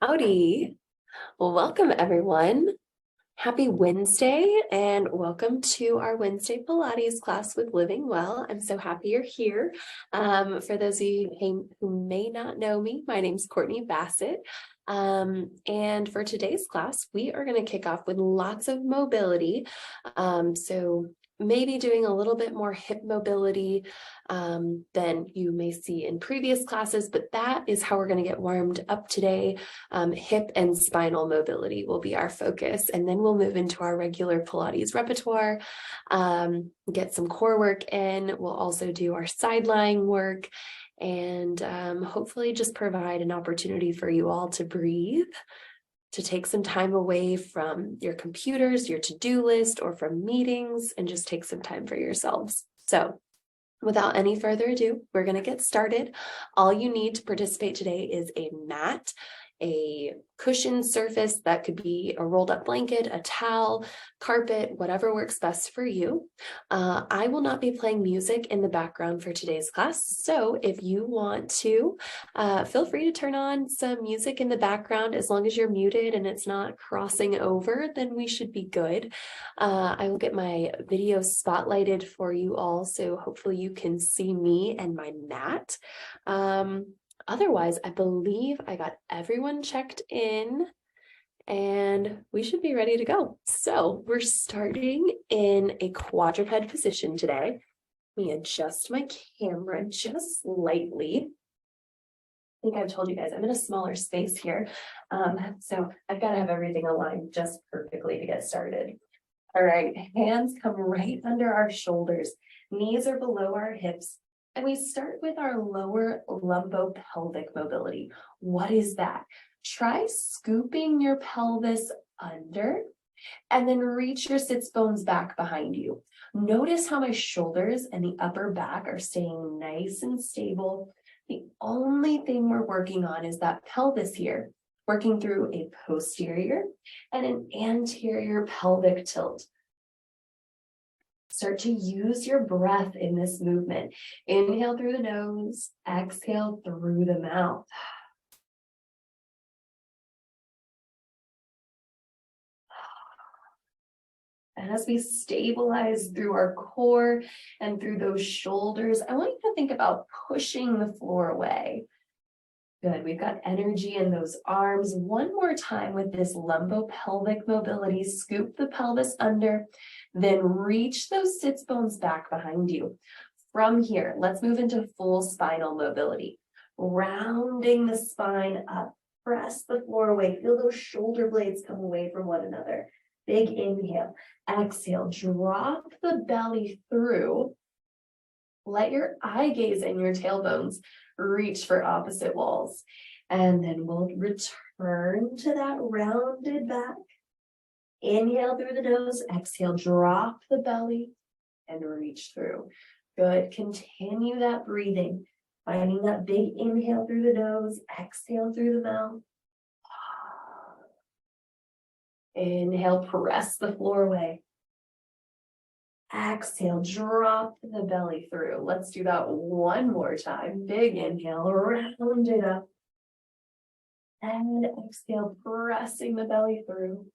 Howdy. Welcome, everyone. Happy Wednesday, and welcome to our Wednesday Pilates class with Living Well. I'm so happy you're here. For those of you who may not know me, my name's Kourtney Bassett. And for today's class, we are going to kick off with lots of mobility. So maybe doing a little bit more hip mobility than you may see in previous classes, but that is how we're going to get warmed up today. Hip and spinal mobility will be our focus, and then we'll move into our regular Pilates repertoire, get some core work in. We'll also do our side lying work, and hopefully just provide an opportunity for you all to breathe, to take some time away from your computers, your to-do list, or from meetings, and just take some time for yourselves. So without any further ado, we're going to get started. All you need to participate today is a mat, a cushioned surface that could be a rolled up blanket, a towel, carpet, whatever works best for you. I will not be playing music in the background for today's class, so if you want to, feel free to turn on some music in the background. As long as you're muted and it's not crossing over, then we should be good. I will get my video spotlighted for you all, so hopefully you can see me and my mat. Otherwise, I believe I got everyone checked in and we should be ready to go. So we're starting in a quadruped position today. Let me adjust my camera just slightly. I think I've told you guys I'm in a smaller space here. So I've got to have everything aligned just perfectly to get started. All right, hands come right under our shoulders. Knees are below our hips. And we start with our lower lumbopelvic mobility. What is that? Try scooping your pelvis under and then reach your sits bones back behind you. Notice how my shoulders and the upper back are staying nice and stable. The only thing we're working on is that pelvis here, working through a posterior and an anterior pelvic tilt. Start to use your breath in this movement. Inhale through the nose, exhale through the mouth. And as we stabilize through our core and through those shoulders, I want you to think about pushing the floor away. Good, we've got energy in those arms. One more time with this lumbopelvic mobility. Scoop the pelvis under, then reach those sits bones back behind you. From here, let's move into full spinal mobility. Rounding the spine up, press the floor away. Feel those shoulder blades come away from one another. Big inhale, exhale, drop the belly through. Let your eye gaze and your tailbones reach for opposite walls. And then we'll return to that rounded back. Inhale through the nose, exhale, drop the belly and reach through. Good, continue that breathing. Finding that big inhale through the nose, exhale through the mouth. Inhale, press the floor away. Exhale, drop the belly through. Let's do that one more time. Big inhale, round it up. And exhale, pressing the belly through.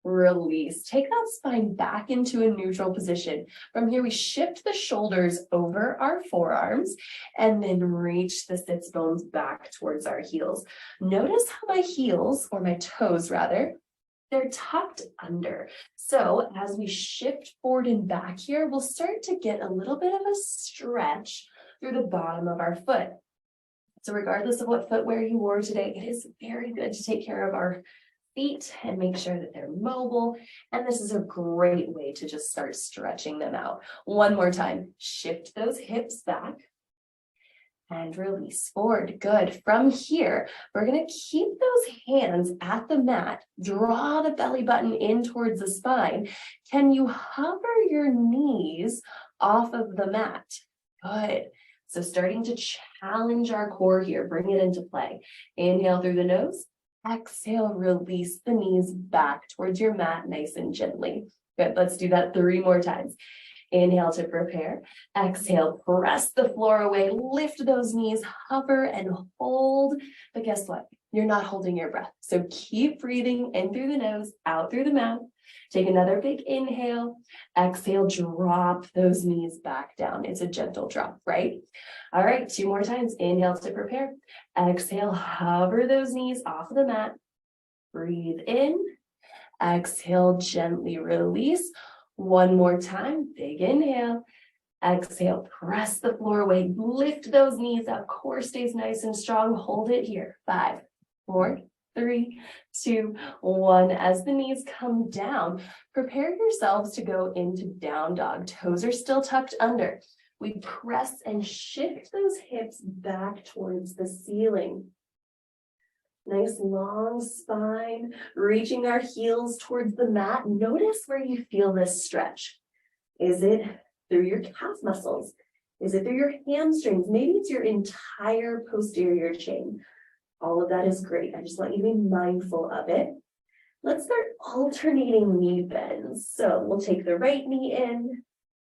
Release. Take that spine back into a neutral position. From here, we shift the shoulders over our forearms and then reach the sits bones back towards our heels. Notice how my heels, or my toes rather, they're tucked under. So as we shift forward and back here, we'll start to get a little bit of a stretch through the bottom of our foot. So regardless of what footwear you wore today, it is very good to take care of our feet and make sure that they're mobile. And this is a great way to just start stretching them out. One more time, shift those hips back. And release forward. Good. From here, we're going to keep those hands at the mat. Draw the belly button in towards the spine. Can you hover your knees off of the mat? Good. So starting to challenge our core here. Bring it into play. Inhale through the nose. Exhale, release the knees back towards your mat nice and gently. Good. Let's do that 3 more times. Inhale to prepare. Exhale, press the floor away. Lift those knees, hover and hold. But guess what? you're not holding your breath. So keep breathing in through the nose, out through the mouth. Take another big inhale. Exhale, drop those knees back down. It's a gentle drop, right? All right, 2 more times. Inhale to prepare. Exhale, hover those knees off of the mat. Breathe in. Exhale, gently release. 1 more time. Big inhale. Exhale, press the floor away. Lift those knees up. Core stays nice and strong. Hold it here. 5, 4, 3, 2, 1. As the knees come down, prepare yourselves to go into down dog. Toes are still tucked under. We press and shift those hips back towards the ceiling. Nice long spine, reaching our heels towards the mat. Notice where you feel this stretch. Is it through your calf muscles? Is it through your hamstrings? Maybe it's your entire posterior chain. All of that is great. I just want you to be mindful of it. Let's start alternating knee bends. So we'll take the right knee in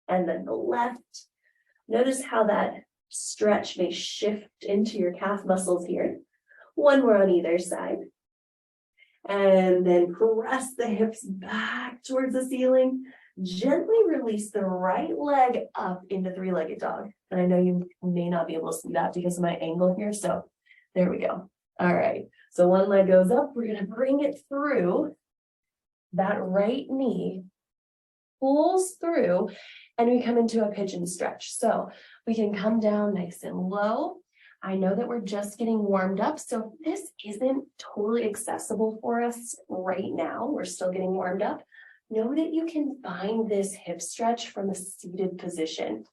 and then the left. Notice how that stretch may shift into your calf muscles here. 1 more on either side. And then press the hips back towards the ceiling. Gently release the right leg up into 3-legged dog. And I know you may not be able to see that because of my angle here. So there we go. All right. So 1 leg goes up. We're going to bring it through. That right knee pulls through and we come into a pigeon stretch. So we can come down nice and low. I know that we're just getting warmed up, so if this isn't totally accessible for us right now, we're still getting warmed up, know that you can find this hip stretch from a seated position.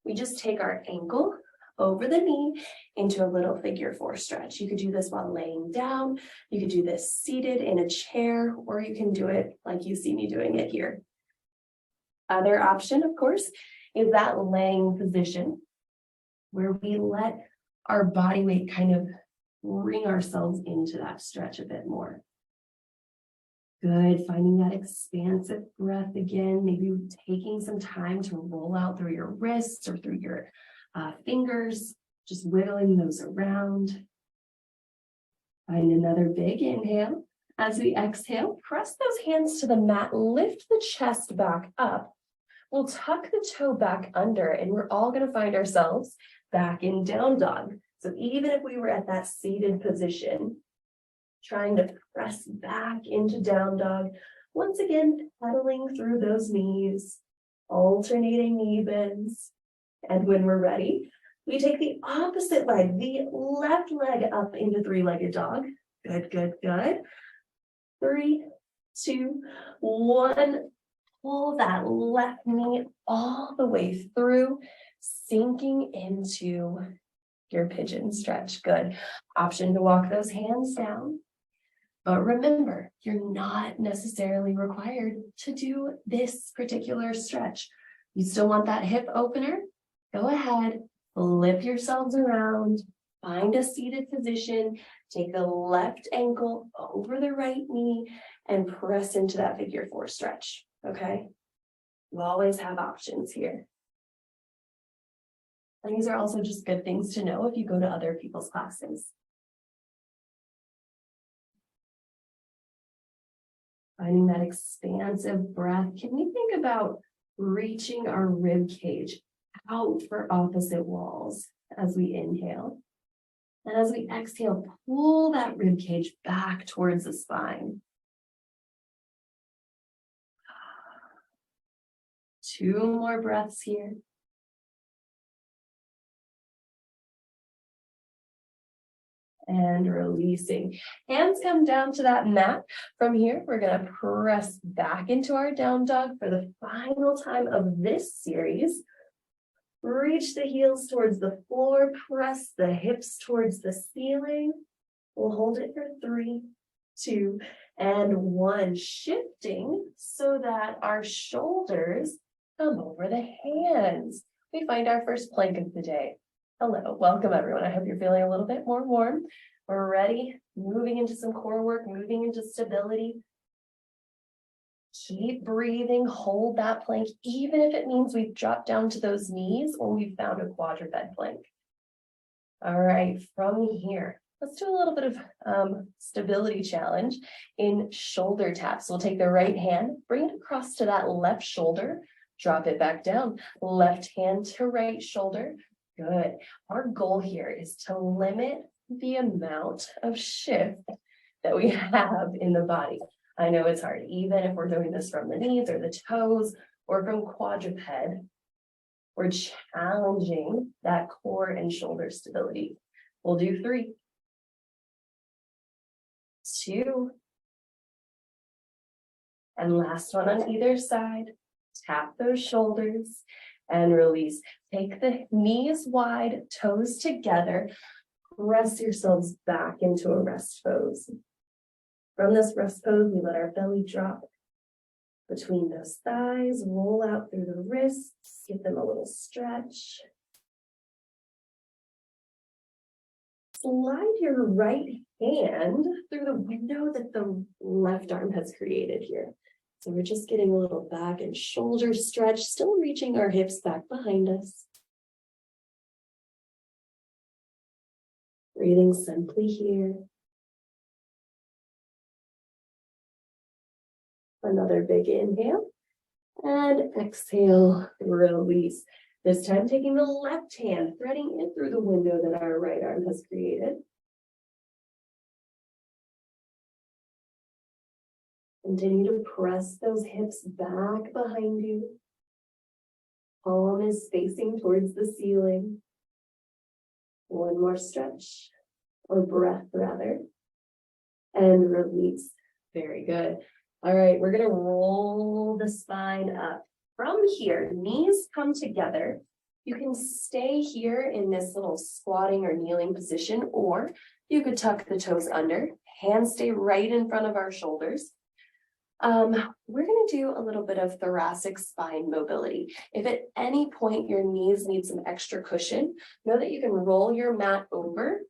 We just take our ankle over the knee into a little figure 4 stretch. You could do this while laying down, you could do this seated in a chair, or you can do it like you see me doing it here. Other option, of course, is that laying position where we let our body weight kind of bring ourselves into that stretch a bit more. Good, finding that expansive breath again, maybe taking some time to roll out through your wrists or through your fingers, just wiggling those around. Find another big inhale. As we exhale, press those hands to the mat, lift the chest back up. We'll tuck the toe back under and we're all going to find ourselves back in down dog. So even if we were at that seated position, trying to press back into down dog, once again, pedaling through those knees, alternating knee bends. And when we're ready, we take the opposite leg, the left leg up into 3-legged dog. Good, good, good. 3, 2, 1. Pull that left knee all the way through, sinking into your pigeon stretch. Good. Option to walk those hands down. But remember, you're not necessarily required to do this particular stretch. You still want that hip opener? Go ahead, flip yourselves around, find a seated position, take the left ankle over the right knee, and press into that figure 4 stretch. Okay, you always have options here. And these are also just good things to know if you go to other people's classes. Finding that expansive breath. Can we think about reaching our rib cage out for opposite walls as we inhale? And as we exhale, pull that rib cage back towards the spine. 2 more breaths here. And releasing. Hands come down to that mat. From here, we're going to press back into our down dog for the final time of this series. Reach the heels towards the floor, press the hips towards the ceiling. We'll hold it for 3, 2, and 1. Shifting so that our shoulders come over the hands. We find our first plank of the day. Hello, welcome everyone. I hope you're feeling a little bit more warm. We're ready, moving into some core work, moving into stability. Keep breathing, hold that plank, even if it means we've dropped down to those knees or we've found a quadruped plank. All right, from here, Let's do a little bit of stability challenge in shoulder taps. We'll take the right hand, bring it across to that left shoulder, drop it back down. Left hand to right shoulder. Good. Our goal here is to limit the amount of shift that we have in the body. I know it's hard, even if we're doing this from the knees or the toes or from quadruped, we're challenging that core and shoulder stability. We'll do 3, 2, and last one on either side. Tap those shoulders and release. Take the knees wide, toes together. Press yourselves back into a rest pose. From this rest pose, we let our belly drop between those thighs, roll out through the wrists, give them a little stretch. Slide your right hand through the window that the left arm has created here. So we're just getting a little back and shoulder stretch, still reaching our hips back behind us. Breathing simply here. Another big inhale and exhale, release. This time taking the left hand, threading it through the window that our right arm has created. Continue to press those hips back behind you. Palm is facing towards the ceiling. One more stretch, or breath rather, and release. Very good. All right, we're gonna roll the spine up. From here, knees come together. You can stay here in this little squatting or kneeling position, or you could tuck the toes under. Hands stay right in front of our shoulders. We're going to do a little bit of thoracic spine mobility. If at any point your knees need some extra cushion, know that you can roll your mat over,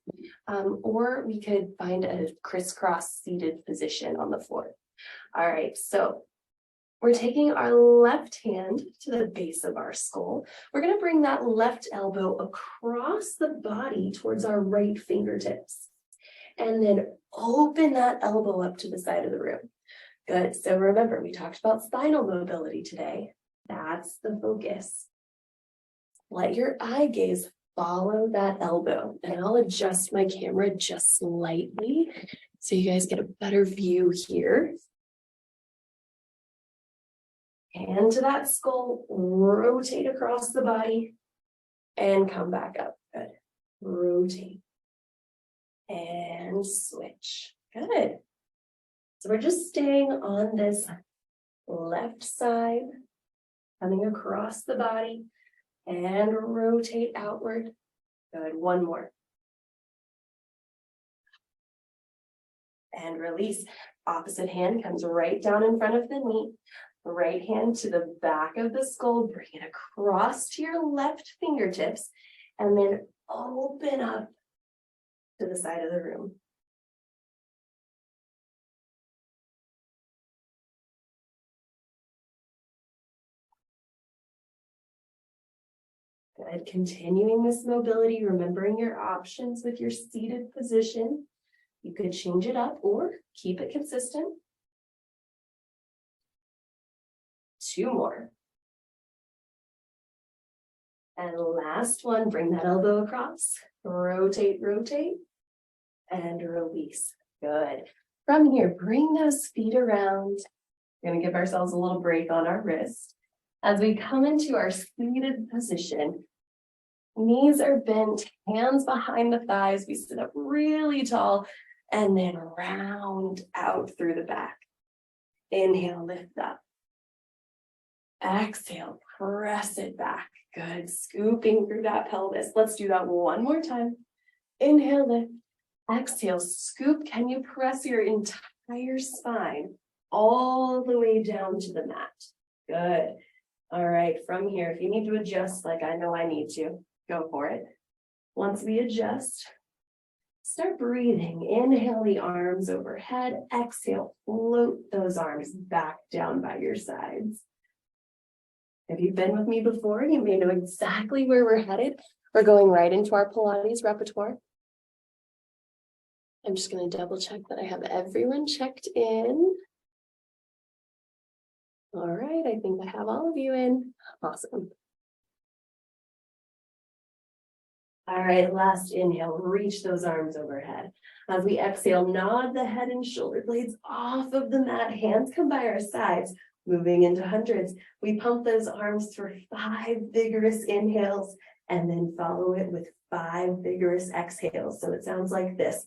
or we could find a crisscross seated position on the floor. All right, so we're taking our left hand to the base of our skull. We're going to bring that left elbow across the body towards our right fingertips, and then open that elbow up to the side of the room. Good. So remember, we talked about spinal mobility today. That's the focus. Let your eye gaze follow that elbow, and I'll adjust my camera just slightly so you guys get a better view here. Hand to that skull, rotate across the body, and come back up. Good. Rotate. And switch. Good. So we're just staying on this left side, coming across the body, and rotate outward. Good. One more. And release. Opposite hand comes right down in front of the knee. Right hand to the back of the skull, bring it across to your left fingertips, and then open up to the side of the room. Good. Continuing this mobility, remembering your options with your seated position. You could change it up or keep it consistent. 2 more. And last one, bring that elbow across, rotate, rotate, and release. Good. From here, bring those feet around. We're going to give ourselves a little break on our wrist. As we come into our seated position, knees are bent, hands behind the thighs. We sit up really tall and then round out through the back. Inhale, lift up. Exhale, press it back. Good. Scooping through that pelvis. Let's do that one more time. Inhale, lift. Exhale, scoop. Can you press your entire spine all the way down to the mat? Good. All right. From here, if you need to adjust, like I know I need to, go for it. Once we adjust, start breathing. Inhale the arms overhead. Exhale, float those arms back down by your sides. If you've been with me before, you may know exactly where we're headed. We're going right into our Pilates repertoire. I'm just going to double check that I have everyone checked in. All right, I think I have all of you in. Awesome. All right, last inhale, reach those arms overhead. As we exhale, nod the head and shoulder blades off of the mat, hands come by our sides, moving into hundreds. We pump those arms for 5 vigorous inhales and then follow it with 5 vigorous exhales. So it sounds like this.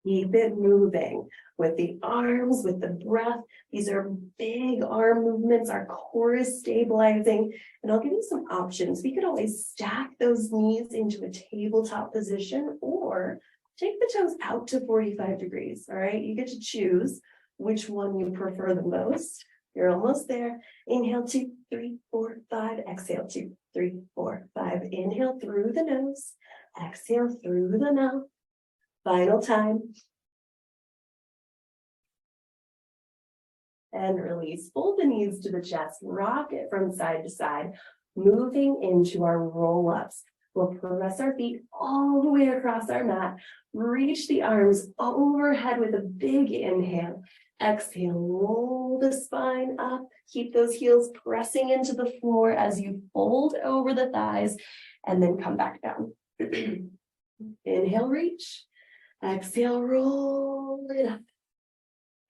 Keep it moving with the arms, with the breath. These are big arm movements. Our core is stabilizing. And I'll give you some options. We could always stack those knees into a tabletop position or take the toes out to 45 degrees. All right, you get to choose which one you prefer the most. You're almost there. Inhale, 2, 3, 4, 5. Exhale, 2, 3, 4, 5. Inhale through the nose. Exhale through the mouth. Final time. And release. Fold the knees to the chest. Rock it from side to side, moving into our roll-ups. We'll press our feet all the way across our mat. Reach the arms overhead with a big inhale. Exhale, roll the spine up. Keep those heels pressing into the floor as you fold over the thighs and then come back down. Inhale, reach. Exhale, roll it up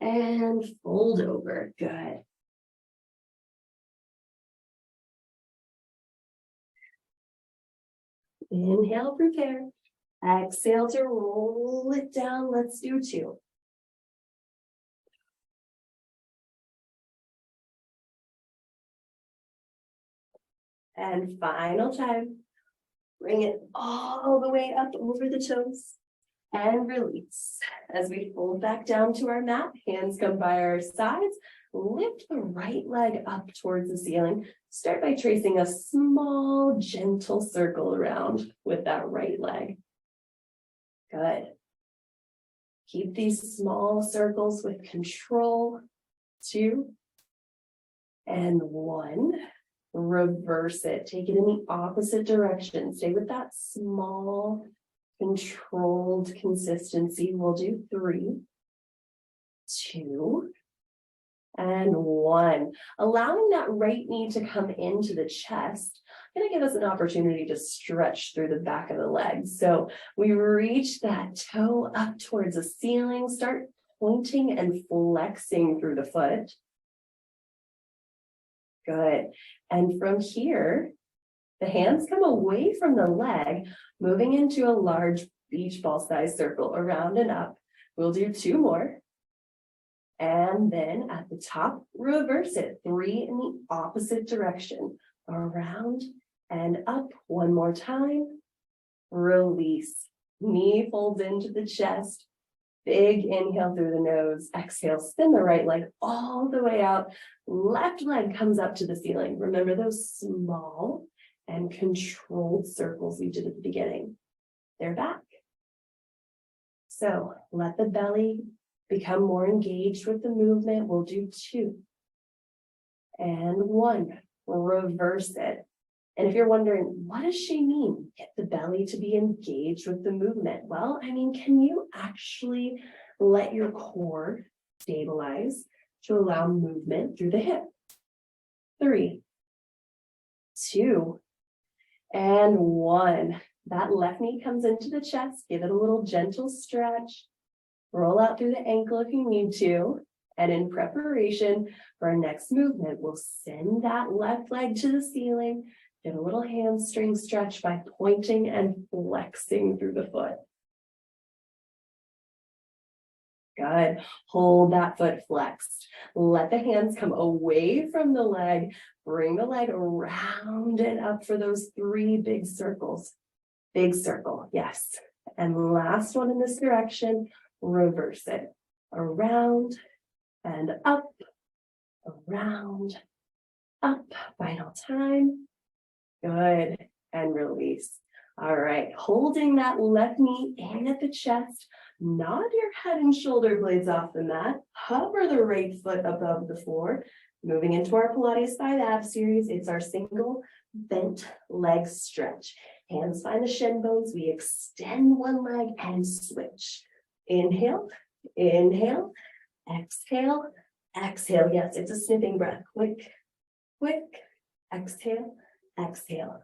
and fold over. Good. Inhale, prepare. Exhale to roll it down. Let's do 2. And final time. Bring it all the way up over the toes. And release. As we fold back down to our mat, hands come by our sides, lift the right leg up towards the ceiling. Start by tracing a small, gentle circle around with that right leg. Good. Keep these small circles with control. 2 and 1. Reverse it. Take it in the opposite direction. Stay with that small, controlled consistency. We'll do 3, 2, and 1. Allowing that right knee to come into the chest, going to give us an opportunity to stretch through the back of the legs. So we reach that toe up towards the ceiling, start pointing and flexing through the foot. Good. And from here, the hands come away from the leg, moving into a large beach ball size circle around and up. We'll do 2 more. And then at the top, reverse it. 3 in the opposite direction. Around and up. 1 more time. Release. Knee folds into the chest. Big inhale through the nose. Exhale, spin the right leg all the way out. Left leg comes up to the ceiling. Remember those small and controlled circles we did at the beginning. They're back. So let the belly become more engaged with the movement. We'll do 2 and 1. We'll reverse it. And if you're wondering, what does she mean? Get the belly to be engaged with the movement. Well, I mean, can you actually let your core stabilize to allow movement through the hip? 3, 2, and 1. That left knee comes into the chest. Give it a little gentle stretch. Roll out through the ankle if you need to. And in preparation for our next movement, we'll send that left leg to the ceiling. Get a little hamstring stretch by pointing and flexing through the foot. Good. Hold that foot flexed. Let the hands come away from the leg. Bring the leg around and up for those 3 big circles. Big circle, yes. And last one in this direction, reverse it. Around and up, around, up. Final time. Good. And release. All right. Holding that left knee in at the chest. Nod your head and shoulder blades off the mat. Hover the right foot above the floor. Moving into our Pilates 5 ab series, it's our single bent leg stretch. Hands find the shin bones. We extend one leg and switch. Inhale, inhale, exhale, exhale. Yes, it's a sniffing breath. Quick, quick, exhale, exhale.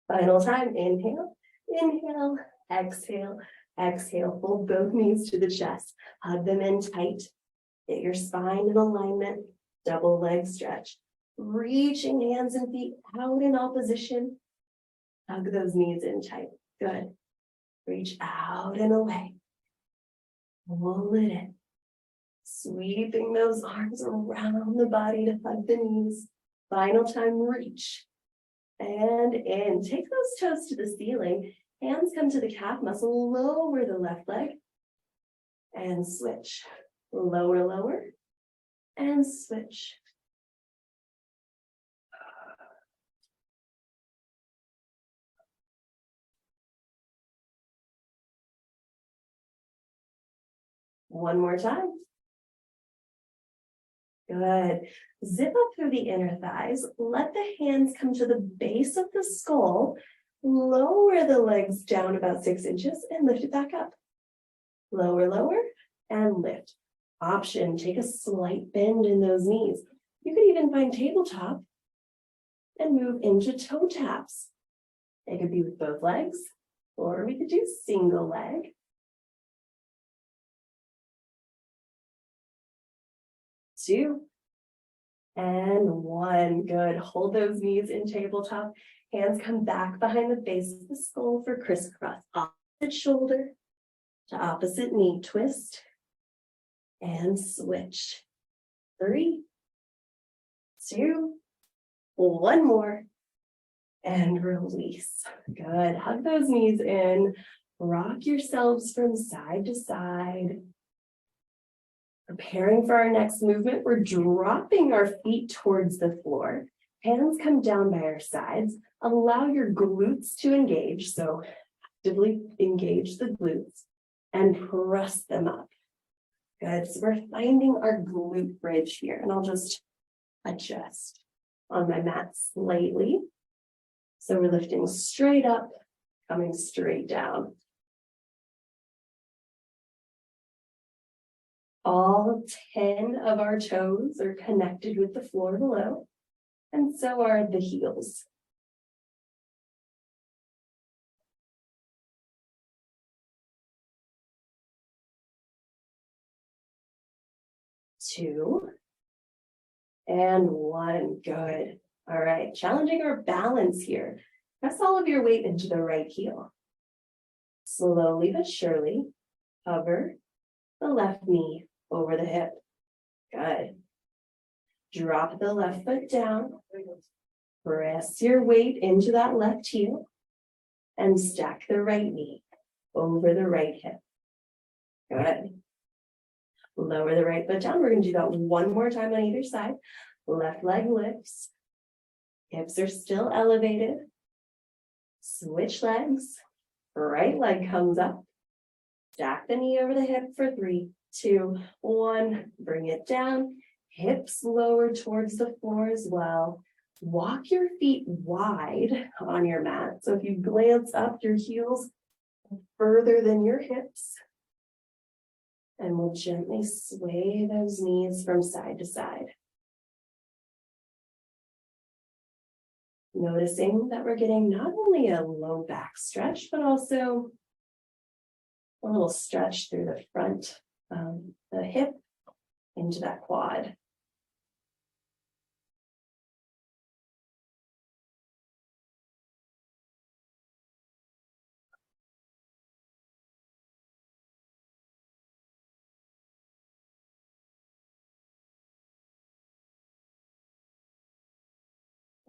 Final time, inhale, inhale, exhale, exhale. Hold both knees to the chest. Hug them in tight. Get your spine in alignment. Double leg stretch. Reaching hands and feet out in opposition. Hug those knees in tight. Good. Reach out and away. Pull it in. Sweeping those arms around the body to hug the knees. Final time, reach. And in. Take those toes to the ceiling. Hands come to the calf muscle. Lower the left leg. And switch. Lower, lower. And switch. One more time. Good. Zip up through the inner thighs. Let the hands come to the base of the skull. Lower the legs down about 6 inches and lift it back up. Lower, lower, and lift. Option, take a slight bend in those knees. You could even find tabletop and move into toe taps. It could be with both legs, or we could do single leg. 2 and 1. Good. Hold those knees in tabletop. Hands come back behind the base of the skull for crisscross. Opposite shoulder to opposite knee. Twist and switch. 3, 2, 1 more. And release. Good. Hug those knees in. Rock yourselves from side to side. Preparing for our next movement, we're dropping our feet towards the floor. Hands come down by our sides. Allow your glutes to engage. So actively engage the glutes and press them up. Good. So we're finding our glute bridge here. And I'll just adjust on my mat slightly. So we're lifting straight up, coming straight down. All 10 of our toes are connected with the floor below, and so are the heels. Two and 1. Good. All right, challenging our balance here. Press all of your weight into the right heel. Slowly but surely, hover the left knee over the hip. Good. Drop the left foot down. Press your weight into that left heel and stack the right knee over the right hip. Good. Lower the right foot down. We're going to do that one more time on either side. Left leg lifts. Hips are still elevated. Switch legs. Right leg comes up. Stack the knee over the hip for 3, 2, 1. Bring it down. Hips lower towards the floor as well. Walk your feet wide on your mat. So if you glance up, your heels further than your hips. And we'll gently sway those knees from side to side. Noticing that we're getting not only a low back stretch, but also a little stretch through the front, the hip into that quad.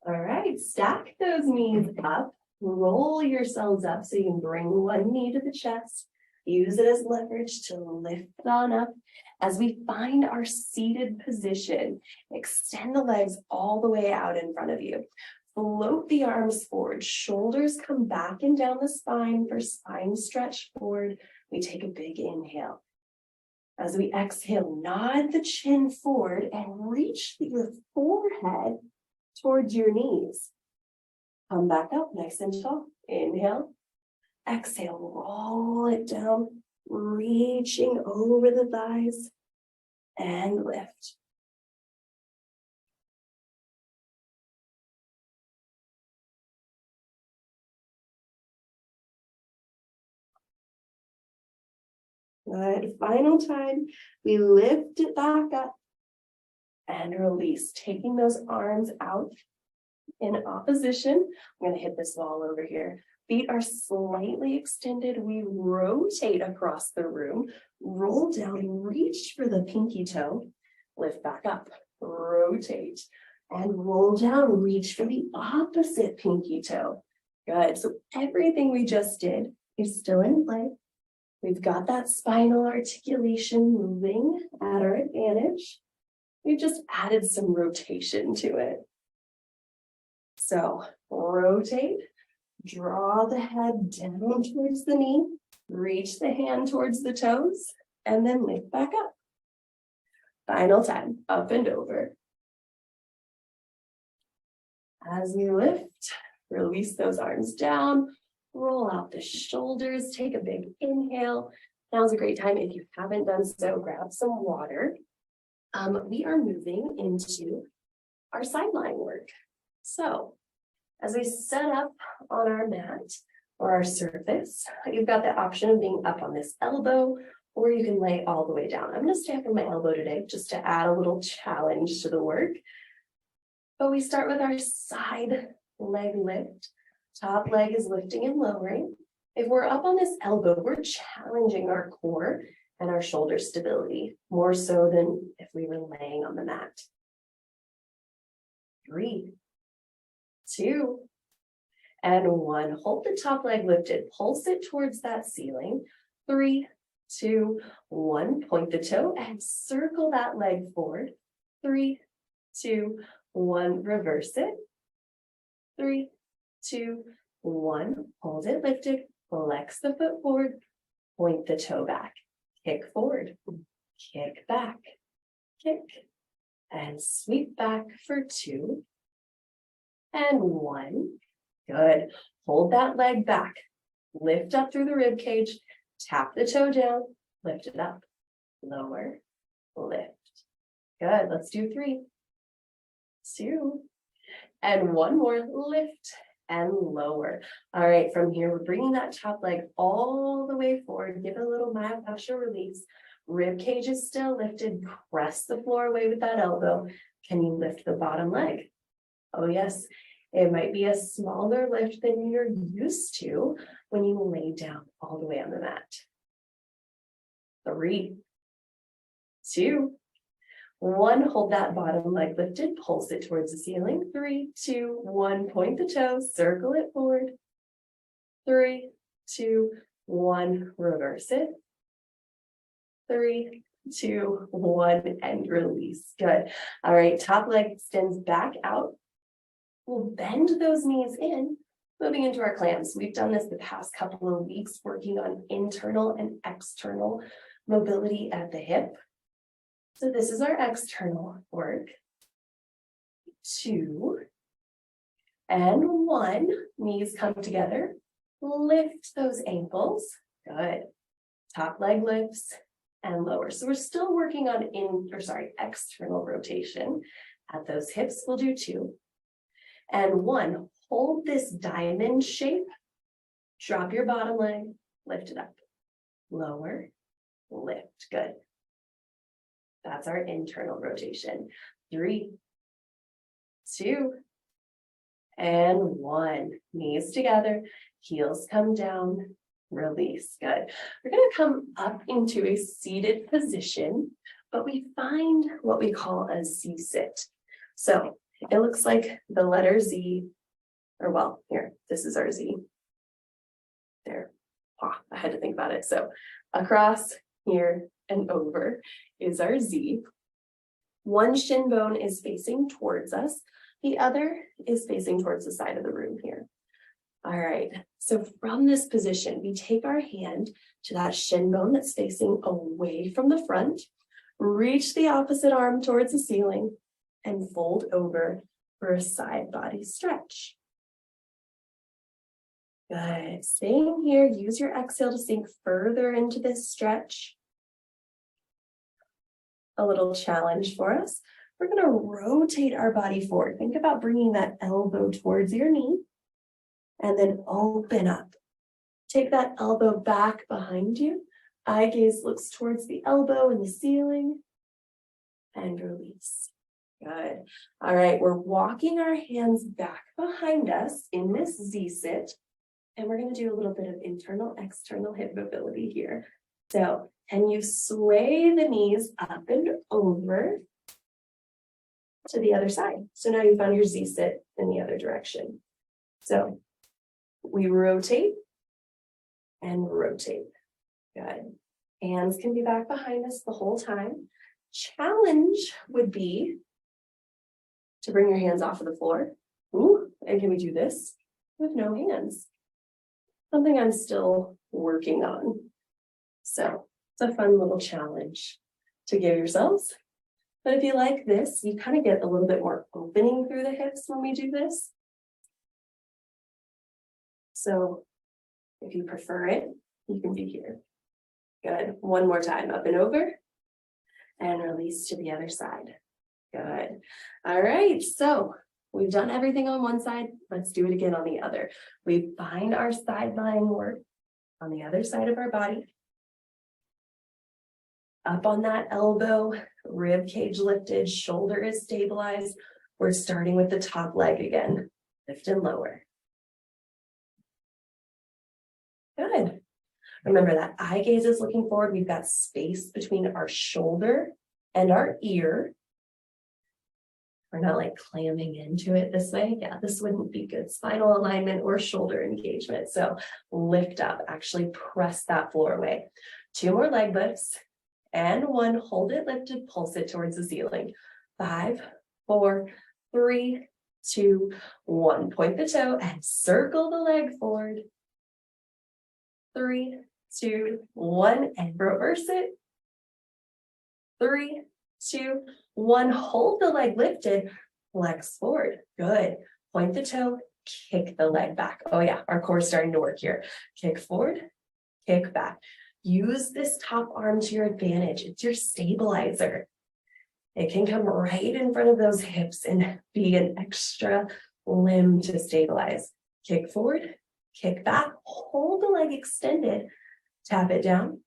All right, stack those knees up, roll yourselves up so you can bring one knee to the chest. Use it as leverage to lift on up. As we find our seated position, extend the legs all the way out in front of you. float the arms forward, shoulders come back and down the spine for spine stretch forward. We take a big inhale. As we exhale, nod the chin forward and reach your forehead towards your knees. Come back up nice and tall. Inhale. Exhale, roll it down, reaching over the thighs and lift. Good. Final time, we lift it back up and release, taking those arms out in opposition. I'm going to hit this wall over here. Feet are slightly extended. We rotate across the room, roll down, reach for the pinky toe, lift back up, rotate, and roll down, reach for the opposite pinky toe. Good. So everything we just did is still in play. We've got that spinal articulation moving at our advantage. We've just added some rotation to it. So rotate, draw the head down towards the knee, reach the hand towards the toes, and then lift back up. Final time, up and over. As we lift, release those arms down, roll out the shoulders, take a big inhale. Now's a great time. If you haven't done so, grab some water. We are moving into our sideline work. So as we set up on our mat or our surface, you've got the option of being up on this elbow, or you can lay all the way down. I'm going to stay up on my elbow today just to add a little challenge to the work. But we start with our side leg lift. Top leg is lifting and lowering. If we're up on this elbow, we're challenging our core and our shoulder stability, more so than if we were laying on the mat. 3, 2, and 1. Hold the top leg lifted, pulse it towards that ceiling. 3, 2, 1. Point the toe and circle that leg forward. 3, 2, 1. Reverse it. 3, 2, 1. Hold it lifted. Flex the foot forward. Point the toe back. Kick forward. Kick back. Kick. And sweep back for 2 and 1. Good. Hold that leg back. Lift up through the rib cage. Tap the toe down. Lift it up. Lower. Lift. Good. Let's do 3, 2, and 1 more. Lift and lower. All right, from here, we're bringing that top leg all the way forward. Give it a little myofascial release. Rib cage is still lifted. Press the floor away with that elbow. Can you lift the bottom leg? Oh, yes. It might be a smaller lift than you're used to when you lay down all the way on the mat. 3, 2, 1. Hold that bottom leg lifted. Pulse it towards the ceiling. 3, 2, 1. Point the toes. Circle it forward. 3, 2, 1. Reverse it. 3, 2, 1. And release. Good. All right. Top leg extends back out. We'll bend those knees in, moving into our clams. We've done this the past couple of weeks, working on internal and external mobility at the hip. So this is our external work. 2 and 1. Knees come together. Lift those ankles. Good. Top leg lifts and lower. So we're still working on external rotation at those hips. We'll do 2 and 1. Hold this diamond shape. Drop your bottom leg. Lift it up. Lower. Lift. Good. That's our internal rotation. 3, 2, and 1. Knees together, heels come down, release. Good. We're going to come up into a seated position, but we find what we call a Z-sit. So it looks like the letter Z, or well, here, this is our Z. There. Oh, I had to think about it. So across here and over is our Z. One shin bone is facing towards us. The other is facing towards the side of the room here. All right, so from this position, we take our hand to that shin bone that's facing away from the front, reach the opposite arm towards the ceiling, and fold over for a side body stretch. Good, staying here, use your exhale to sink further into this stretch. A little challenge for us. We're gonna rotate our body forward. Think about bringing that elbow towards your knee and then open up. Take that elbow back behind you. Eye gaze looks towards the elbow and the ceiling and release. Good. All right, we're walking our hands back behind us in this Z-sit, and we're gonna do a little bit of internal, external hip mobility here. So, can you sway the knees up and over to the other side? So now you found your Z-sit in the other direction. So, we rotate and rotate. Good. Hands can be back behind us the whole time. Challenge would be to bring your hands off of the floor. Ooh, and can we do this with no hands? Something I'm still working on. So it's a fun little challenge to give yourselves. But if you like this, you kind of get a little bit more opening through the hips when we do this. So if you prefer it, you can be here. Good. One more time, up and over, and release to the other side. Good. All right, so we've done everything on one side. Let's do it again on the other. We find our side lying work on the other side of our body. Up on that elbow, rib cage lifted, shoulder is stabilized. We're starting with the top leg again. Lift and lower. Good. Remember that eye gaze is looking forward. We've got space between our shoulder and our ear. We're not like clamming into it this way. Yeah, this wouldn't be good spinal alignment or shoulder engagement. So lift up, actually press that floor away. 2 more leg lifts and 1, hold it lifted, pulse it towards the ceiling. 5, 4, 3, 2, 1. Point the toe and circle the leg forward. 3, 2, 1, and reverse it. 3, 2, 1, hold the leg lifted, flex forward. Good. Point the toe, kick the leg back. Oh yeah, our core is starting to work here. Kick forward, kick back. Use this top arm to your advantage. It's your stabilizer. It can come right in front of those hips and be an extra limb to stabilize. Kick forward, kick back, hold the leg extended, tap it down,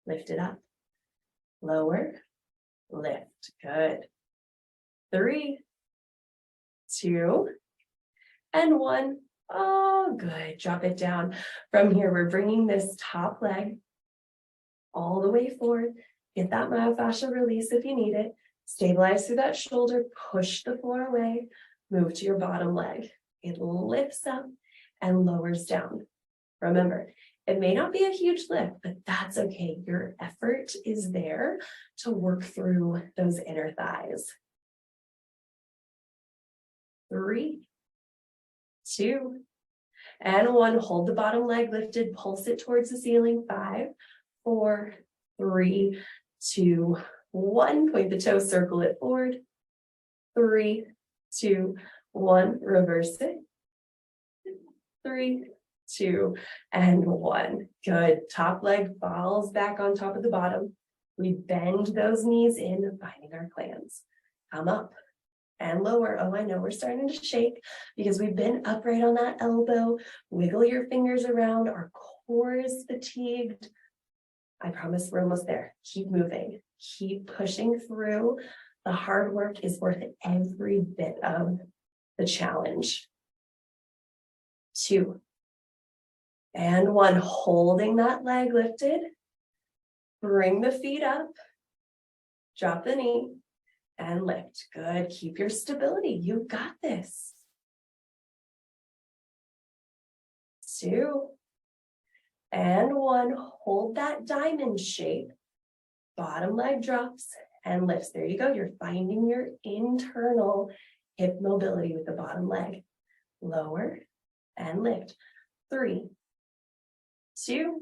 lift it up, lower, lift. Good. 3, 2, and 1. Oh, good. Drop it down. From here, we're bringing this top leg all the way forward. Get that myofascial release if you need it. Stabilize through that shoulder. Push the floor away. Move to your bottom leg. It lifts up and lowers down. Remember, it may not be a huge lift, but that's okay. Your effort is there to work through those inner thighs. 3, 2, and 1. Hold the bottom leg lifted, pulse it towards the ceiling. 5, 4, 3, 2, 1. Point the toe, circle it forward. 3, 2, 1. Reverse it. 3, 2, and 1. Good. Top leg falls back on top of the bottom. We bend those knees in, finding our clams. Come up and lower. Oh, I know we're starting to shake because we've been upright on that elbow. Wiggle your fingers around. Our core is fatigued. I promise we're almost there. Keep moving. Keep pushing through. The hard work is worth every bit of the challenge. 2, and 1. Holding that leg lifted. Bring the feet up. Drop the knee and lift. Good. Keep your stability. You've got this. 2, and 1. Hold that diamond shape. Bottom leg drops and lifts. There you go. You're finding your internal hip mobility with the bottom leg. Lower and lift. 3, 2,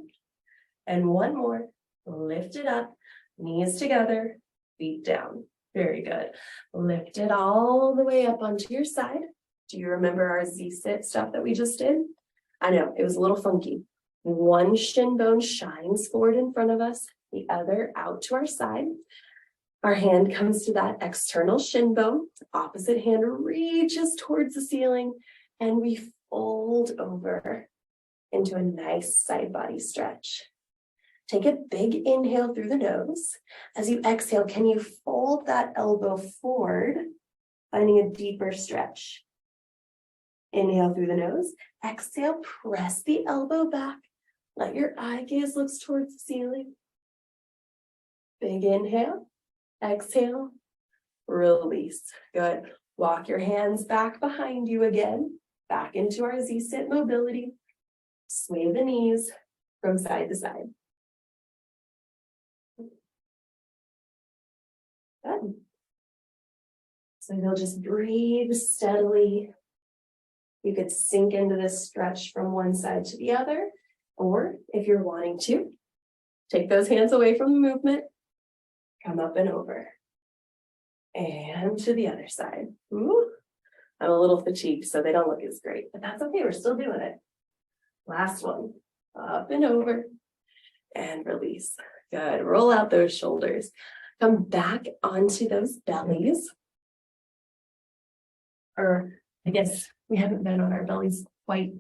and one more. Lift it up, knees together, feet down. Very good. Lift it all the way up onto your side. Do you remember our Z-sit stuff that we just did? I know, it was a little funky. One shin bone shines forward in front of us, the other out to our side. Our hand comes to that external shin bone. Opposite hand reaches towards the ceiling, and we fold over into a nice side body stretch. Take a big inhale through the nose. As you exhale, can you fold that elbow forward, finding a deeper stretch? Inhale through the nose. Exhale, press the elbow back. Let your eye gaze look towards the ceiling. Big inhale. Exhale. Release. Good. Walk your hands back behind you again. Back into our Z-sit mobility. Sway the knees from side to side. Good. So you'll just breathe steadily. You could sink into this stretch from one side to the other, or if you're wanting to, take those hands away from the movement, come up and over, and to the other side. Ooh, I'm a little fatigued, so they don't look as great, but that's okay, we're still doing it. Last one, up and over, and release. Good, roll out those shoulders. Come back onto those bellies. Or I guess we haven't been on our bellies quite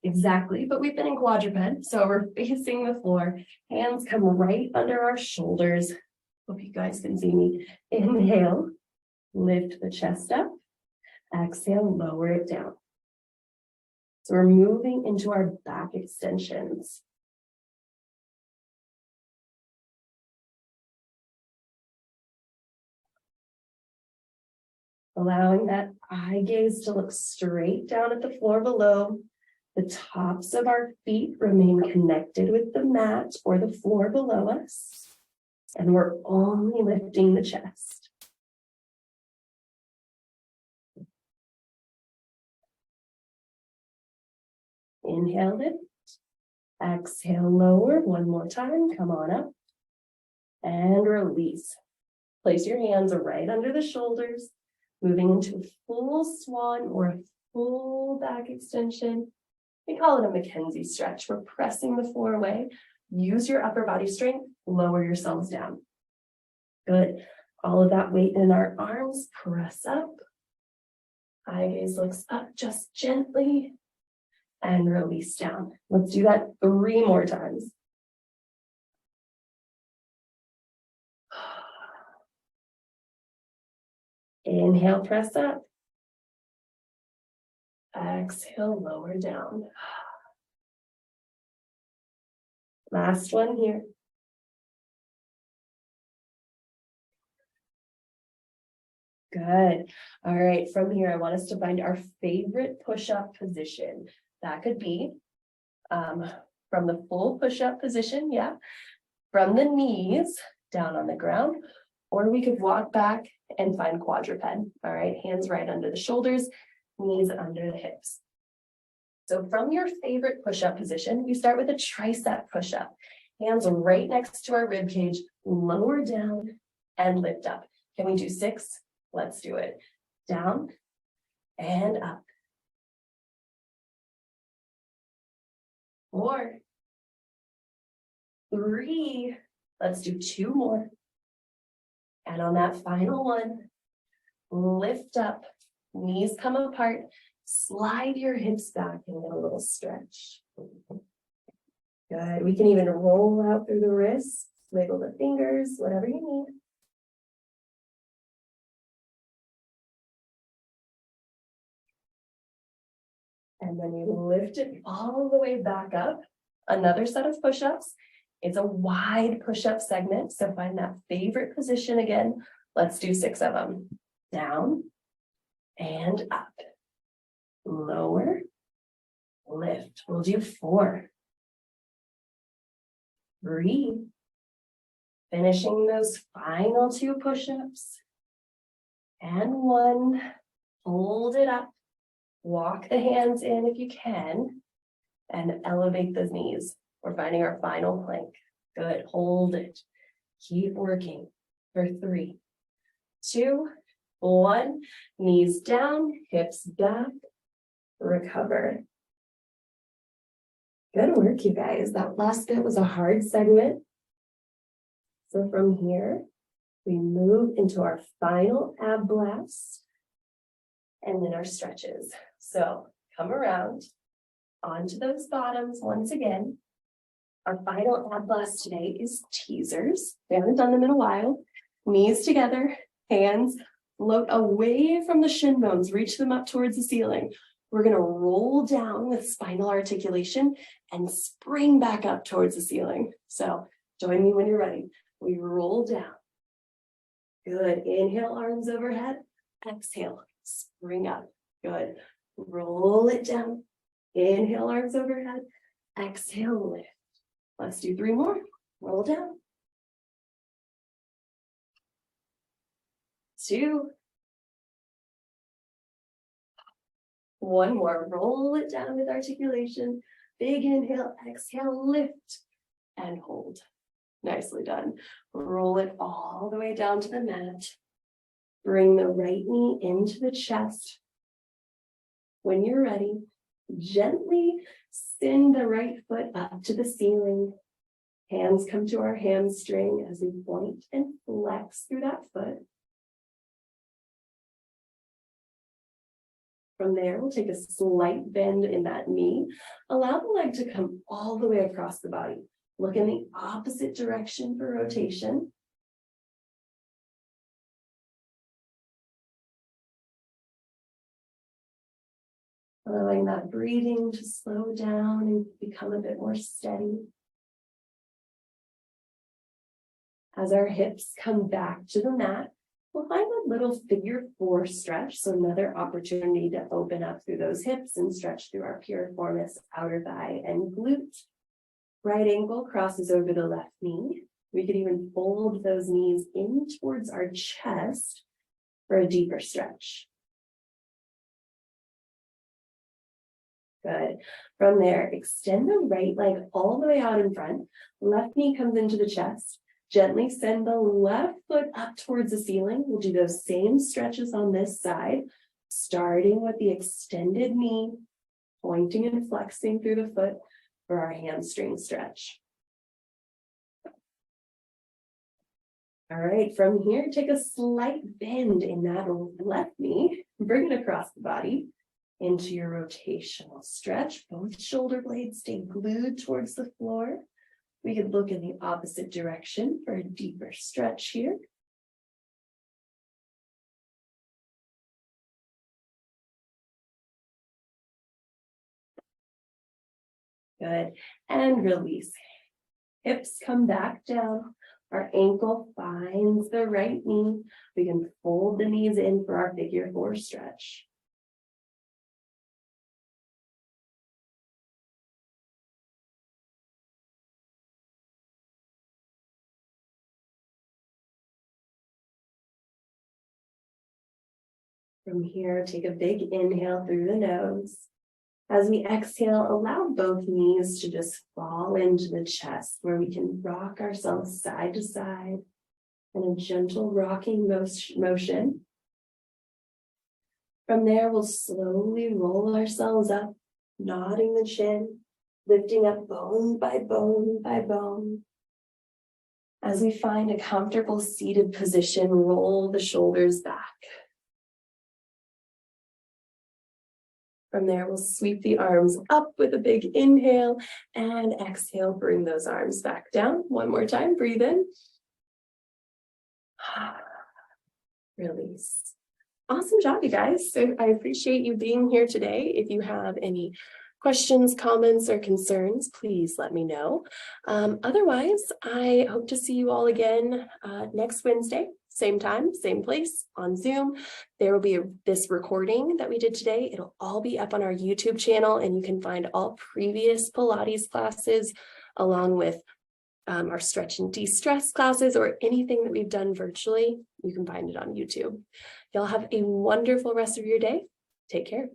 exactly, but we've been in quadruped. So we're facing the floor. Hands come right under our shoulders. Hope you guys can see me. Inhale, lift the chest up. Exhale, lower it down. So we're moving into our back extensions. Allowing that eye gaze to look straight down at the floor below. The tops of our feet remain connected with the mat or the floor below us. And we're only lifting the chest. Inhale, lift. Exhale, lower. One more time. Come on up. And release. Place your hands right under the shoulders. Moving into a full swan or a full back extension. We call it a Mackenzie stretch. We're pressing the floor away. Use your upper body strength. Lower yourselves down. Good. All of that weight in our arms. Press up. Eye gaze looks up just gently. And release down. Let's do that 3 more times. Inhale, press up. Exhale, lower down. Last one here. Good. All right, from here, I want us to find our favorite push-up position. That could be from the full push-up position, yeah, from the knees down on the ground, or we could walk back and find quadruped. All right, hands right under the shoulders, knees under the hips. So from your favorite push-up position, we start with a tricep push-up. Hands right next to our rib cage, lower down and lift up. Can we do 6? Let's do it. Down and up. 4, 3, let's do 2 more. And on that final one, lift up, knees come apart, slide your hips back and get a little stretch. Good, we can even roll out through the wrists, wiggle the fingers, whatever you need. And then you lift it all the way back up. Another set of push-ups. It's a wide push-up segment, so find that favorite position again. Let's do 6 of them. Down and up. Lower, lift. We'll do 4. 3. Finishing those final 2 push-ups. And 1. Hold it up. Walk the hands in if you can, and elevate those knees. We're finding our final plank. Good, hold it. Keep working for 3, 2, 1. Knees down, hips back, recover. Good work, you guys. That last bit was a hard segment. So from here, we move into our final ab blast and then our stretches. So come around onto those bottoms once again. Our final ab blast today is teasers. We haven't done them in a while. Knees together, hands float away from the shin bones, reach them up towards the ceiling. We're going to roll down with spinal articulation and spring back up towards the ceiling. So join me when you're ready. We roll down. Good. Inhale, arms overhead. Exhale, spring up. Good. Roll it down. Inhale, arms overhead. Exhale, lift. Let's do 3 more. Roll down. 2. 1 more. Roll it down with articulation. Big inhale, exhale, lift, and hold. Nicely done. Roll it all the way down to the mat. Bring the right knee into the chest. When you're ready, gently send the right foot up to the ceiling. Hands come to our hamstring as we point and flex through that foot. From there, we'll take a slight bend in that knee. Allow the leg to come all the way across the body. Look in the opposite direction for rotation. Allowing that breathing to slow down and become a bit more steady. As our hips come back to the mat, we'll find a little figure 4 stretch. So another opportunity to open up through those hips and stretch through our piriformis, outer thigh, and glute. Right ankle crosses over the left knee. We could even fold those knees in towards our chest for a deeper stretch. Good. From there, extend the right leg all the way out in front. Left knee comes into the chest. Gently send the left foot up towards the ceiling. We'll do those same stretches on this side, starting with the extended knee, pointing and flexing through the foot for our hamstring stretch. All right, from here, take a slight bend in that left knee, bring it across the body into your rotational stretch. Both shoulder blades stay glued towards the floor. We could look in the opposite direction for a deeper stretch here. Good. And release. Hips come back down. Our ankle finds the right knee. We can fold the knees in for our figure 4 stretch. From here, take a big inhale through the nose. As we exhale, allow both knees to just fall into the chest where we can rock ourselves side to side in a gentle rocking motion. From there, we'll slowly roll ourselves up, nodding the chin, lifting up bone by bone by bone. As we find a comfortable seated position, roll the shoulders back. From there, we'll sweep the arms up with a big inhale and exhale, bring those arms back down. One more time, breathe in. Release. Awesome job, you guys. So I appreciate you being here today. If you have any questions, comments, or concerns, please let me know. Otherwise, I hope to see you all again next Wednesday. Same time, same place on Zoom. There will be this recording that we did today. It'll all be up on our YouTube channel, and you can find all previous Pilates classes along with our stretch and de-stress classes or anything that we've done virtually. You can find it on YouTube. Y'all have a wonderful rest of your day. Take care.